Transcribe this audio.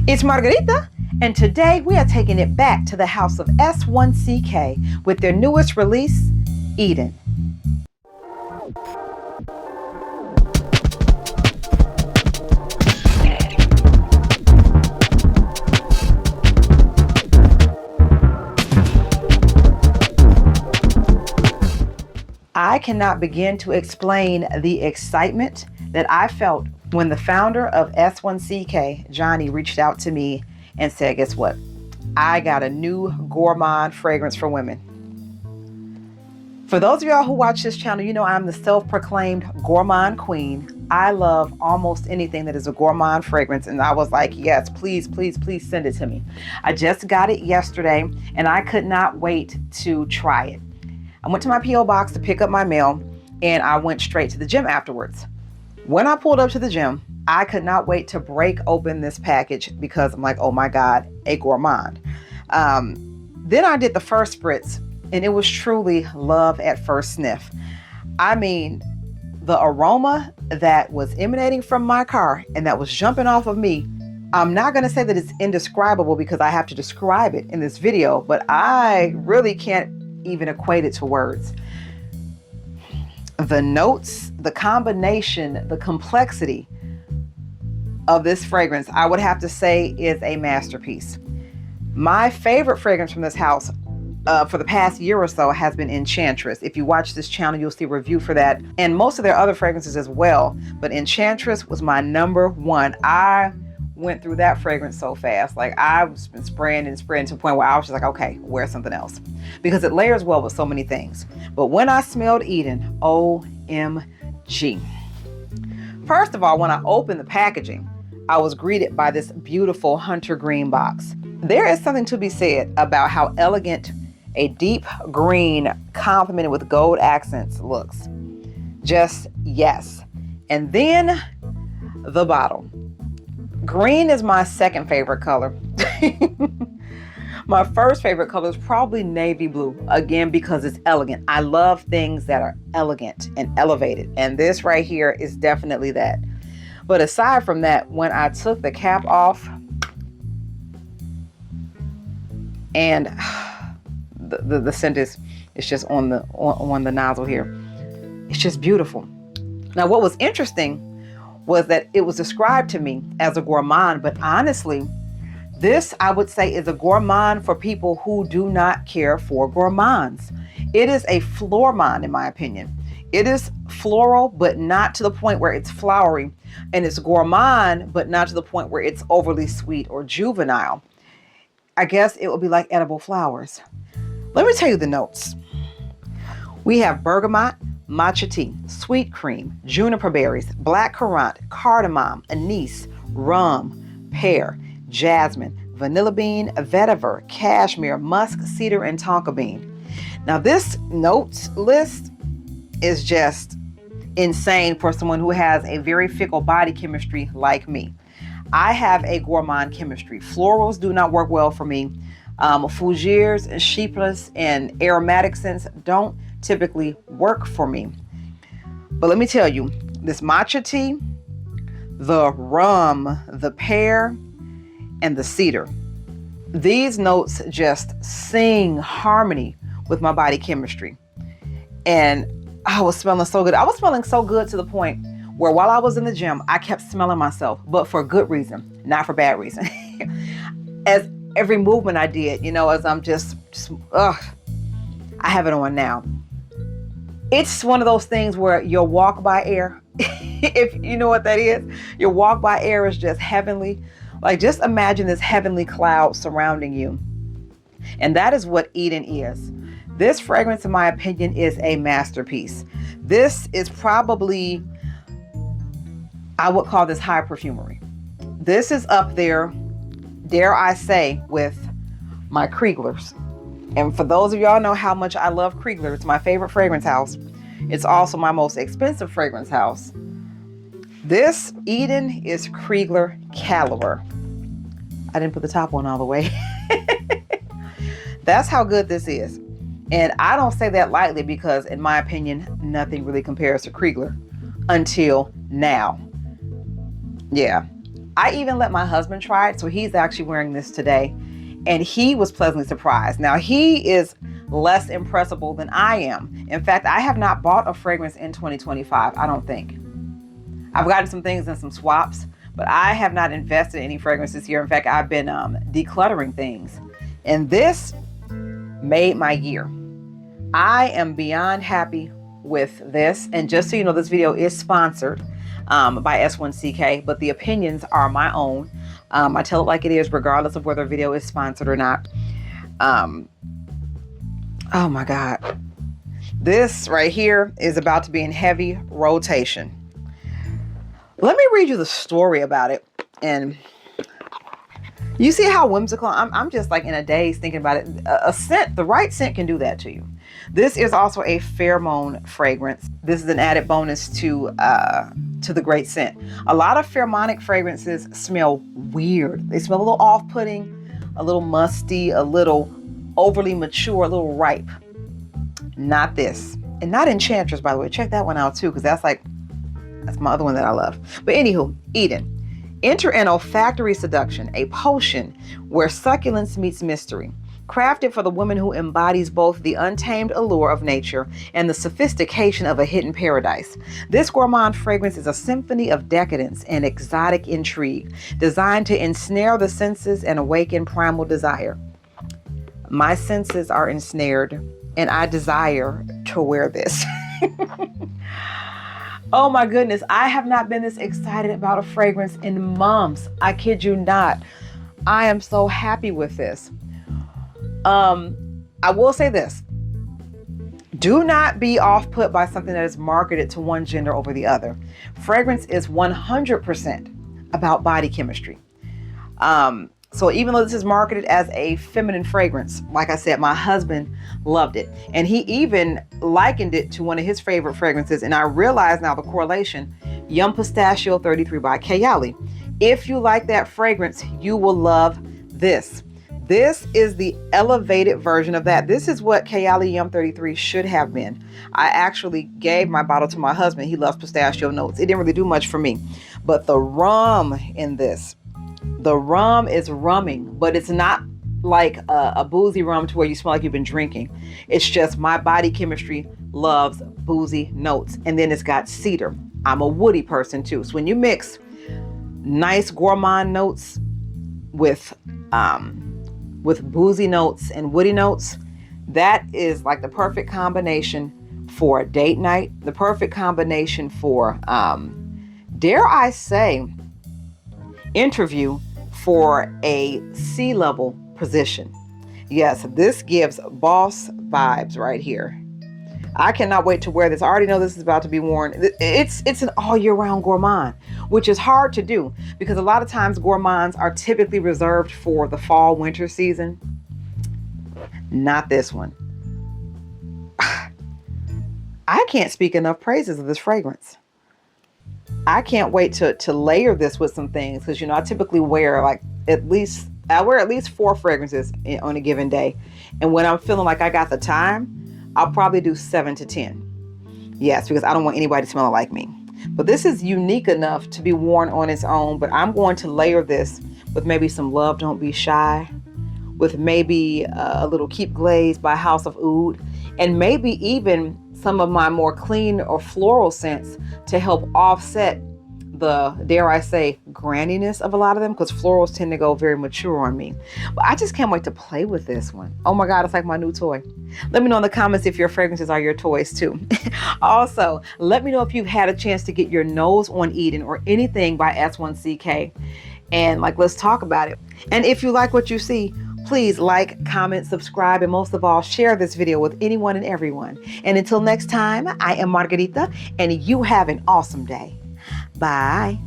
It's Margarita, and today we are taking it back to the house of S1CK with their newest release, Eden. I cannot begin to explain the excitement that I felt when the founder of S1CK, Johnny, reached out to me and said, guess what? I got a new Gourmand fragrance for women. For those of y'all who watch this channel, you know I'm the self-proclaimed Gourmand queen. I love almost anything that is a Gourmand fragrance. And I was like, yes, please, please, please send it to me. I just got it yesterday and I could not wait to try it. I went to my P.O. box to pick up my mail and I went straight to the gym afterwards. When I pulled up to the gym, I could not wait to break open this package because I'm like, oh my God, a Gourmand. Then I did the first spritz and it was truly love at first sniff. I mean, the aroma that was emanating from my car and that was jumping off of me, I'm not going to say that it's indescribable because I have to describe it in this video, but I really can't even equate it to words. The notes, the combination, the complexity of this fragrance, I would have to say is a masterpiece. My favorite fragrance from this house for the past year or so has been Enchantress. If you watch this channel, you'll see a review for that and most of their other fragrances as well. But Enchantress was my number one. I went through that fragrance so fast. Like I've been spraying and spraying to the point where I was just like, okay, wear something else because it layers well with so many things. But when I smelled Eden, OMG. First of all, when I opened the packaging, I was greeted by this beautiful hunter green box. There is something to be said about how elegant a deep green complemented with gold accents looks. Just yes. And then the bottle. Green is my second favorite color. My first favorite color is probably navy blue, again, because it's elegant. I love things that are elegant and elevated, and this right here is definitely that. But aside from that, when I took the cap off and the scent is just on the nozzle here, it's just beautiful. Now, what was interesting was that it was described to me as a gourmand, but honestly, this I would say is a gourmand for people who do not care for gourmands. It is a flourmand in my opinion. It is floral, but not to the point where it's flowery, and it's gourmand, but not to the point where it's overly sweet or juvenile. I guess it would be like edible flowers. Let me tell you the notes. We have bergamot, matcha tea, sweet cream, juniper berries, black currant, cardamom, anise, rum, pear, jasmine, vanilla bean, vetiver, cashmere, musk, cedar, and tonka bean. Now this notes list is just insane for someone who has a very fickle body chemistry like me. I have a gourmand chemistry. Florals do not work well for me. Fougères and chypres and aromatic scents don't typically work for me. But let me tell you, this matcha tea, the rum, the pear, and the cedar, these notes just sing harmony with my body chemistry. And I was smelling so good. I was smelling so good to the point where while I was in the gym, I kept smelling myself, but for good reason, not for bad reason. As every movement I did, you know, as I'm just I have it on now. It's one of those things where your walk by air, if you know what that is, your walk by air is just heavenly. Like just imagine this heavenly cloud surrounding you. And that is what Eden is. This fragrance, in my opinion, is a masterpiece. This is probably, I would call this high perfumery. This is up there, dare I say, with my Krieglers. And for those of y'all know how much I love Kriegler, it's my favorite fragrance house. It's also my most expensive fragrance house. This Eden is Kriegler caliber. I didn't put the top on all the way. That's how good this is. And I don't say that lightly because in my opinion, nothing really compares to Kriegler until now. Yeah, I even let my husband try it. So he's actually wearing this today. And he was pleasantly surprised. Now, he is less impressible than I am. In fact, I have not bought a fragrance in 2025, I don't think. I've gotten some things in some swaps, but I have not invested in any fragrances here. In fact, I've been decluttering things. And this made my year. I am beyond happy with this. And just so you know, this video is sponsored by S1CK, but the opinions are my own. I tell it like it is, regardless of whether a video is sponsored or not. Oh my God. This right here is about to be in heavy rotation. Let me read you the story about it. And you see how whimsical, I'm just like in a daze thinking about it. A scent, the right scent can do that to you. This is also a pheromone fragrance. This is an added bonus to the great scent. A lot of pheromonic fragrances smell weird. They smell a little off-putting, a little musty, a little overly mature, a little ripe. Not this. And not Enchantress, by the way. Check that one out too, because that's my other one that I love. But anywho, Eden. Enter an olfactory seduction, a potion where succulence meets mystery. Crafted for the woman who embodies both the untamed allure of nature and the sophistication of a hidden paradise. This gourmand fragrance is a symphony of decadence and exotic intrigue, designed to ensnare the senses and awaken primal desire. My senses are ensnared, and I desire to wear this. Oh my goodness, I have not been this excited about a fragrance in months. I kid you not. I am so happy with this. I will say this. Do not be off-put by something that is marketed to one gender over the other. Fragrance is 100% about body chemistry. So even though this is marketed as a feminine fragrance, like I said, my husband loved it. And he even likened it to one of his favorite fragrances. And I realize now the correlation, Yum Pistachio 33 by Kayali. If you like that fragrance, you will love this. This is the elevated version of that. This is what Kayali Yum 33 should have been. I actually gave my bottle to my husband. He loves pistachio notes. It didn't really do much for me. But the rum in this, the rum is rumming, but it's not like a boozy rum to where you smell like you've been drinking. It's just my body chemistry loves boozy notes. And then it's got cedar. I'm a woody person too. So when you mix nice gourmand notes with boozy notes and woody notes, that is like the perfect combination for a date night, the perfect combination for, dare I say, interview for a C-level position. Yes, this gives boss vibes right here. I cannot wait to wear this. I already know this is about to be worn. It's an all year round gourmand, which is hard to do because a lot of times gourmands are typically reserved for the fall winter season. Not this one. I can't speak enough praises of this fragrance. I can't wait to layer this with some things because, you know, I typically wear at least 4 fragrances on a given day. And when I'm feeling like I got the time, I'll probably do 7 to 10. Yes, because I don't want anybody smelling like me. But this is unique enough to be worn on its own. But I'm going to layer this with maybe some Love Don't Be Shy, with maybe a little Keep Glaze by House of Oud, and maybe even some of my more clean or floral scents to help offset the, dare I say, graniness of a lot of them, because florals tend to go very mature on me. But I just can't wait to play with this one. Oh my God, it's like my new toy. Let me know in the comments if your fragrances are your toys too. Also, let me know if you've had a chance to get your nose on Eden or anything by S1CK. And let's talk about it. And if you like what you see, please like, comment, subscribe, and most of all, share this video with anyone and everyone. And until next time, I am Margarita, and you have an awesome day. Bye.